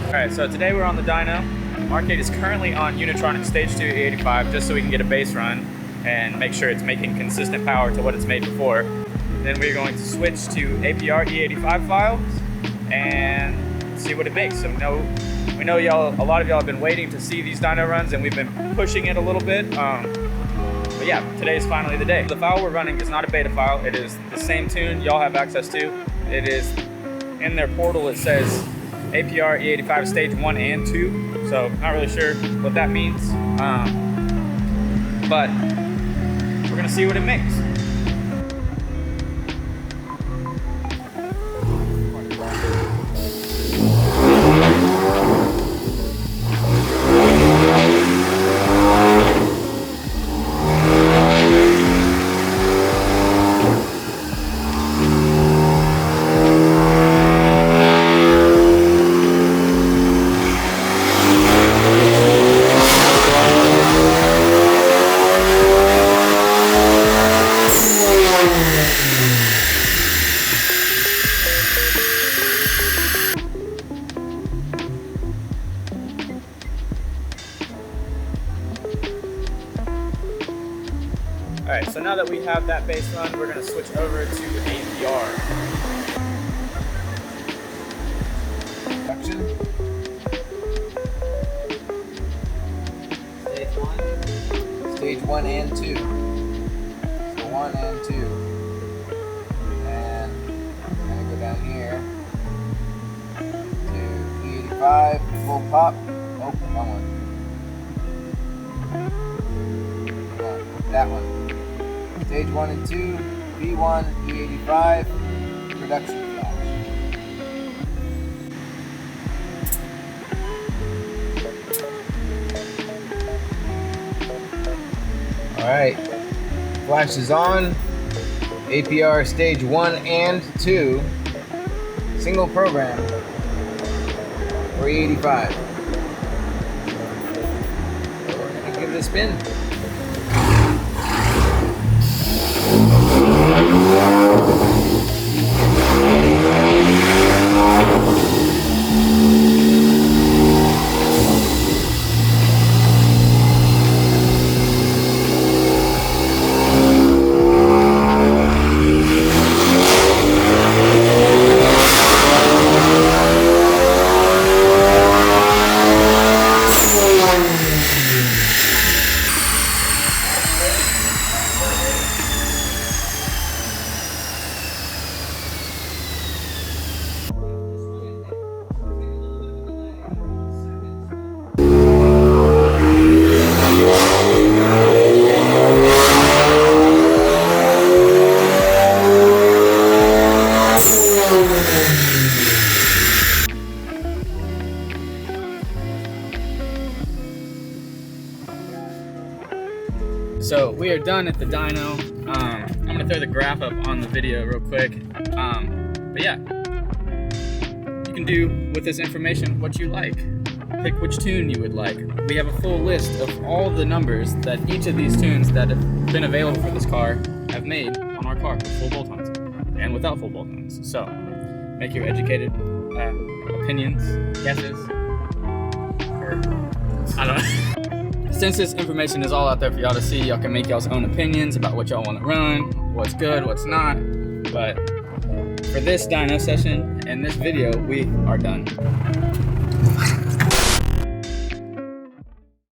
Alright, so today we're on the dyno. Arcade is currently on Unitronic Stage 2 E85 just so we can get a base run and make sure it's making consistent power to what it's made before. Then we're going to switch to APR E85 files and see what it makes. So we know y'all, a lot of y'all have been waiting to see these dyno runs and we've been pushing it a little bit. But yeah, today is finally the day. The file we're running is not a beta file. It is the same tune y'all have access to. It is in their portal. It says APR E85 stage 1 and 2, so not really sure what that means, but we're gonna see what it makes. Alright, so now that we have that base run, we're going to switch over to APR. Production. Stage 1. Stage 1 and 2. So 1 and 2. And I'm going to go down here to E85, full pop. Oh, wrong one. That one. Stage 1 and 2, V1, E85, production flash. Alright, flash is on. APR stage 1 and 2, single program for E85. So we're going to give this a spin. So we are done at the dyno. I'm gonna throw the graph up on the video real quick. But yeah, you can do with this information what you like. Pick which tune you would like. We have a full list of all the numbers that each of these tunes that have been available for this car have made on our car with full bolt-ons and without full bolt-ons. So make your educated opinions, guesses, or I don't know. Since this information is all out there for y'all to see, y'all can make y'all's own opinions about what y'all want to run, what's good, what's not. But for this dyno session and this video, we are done.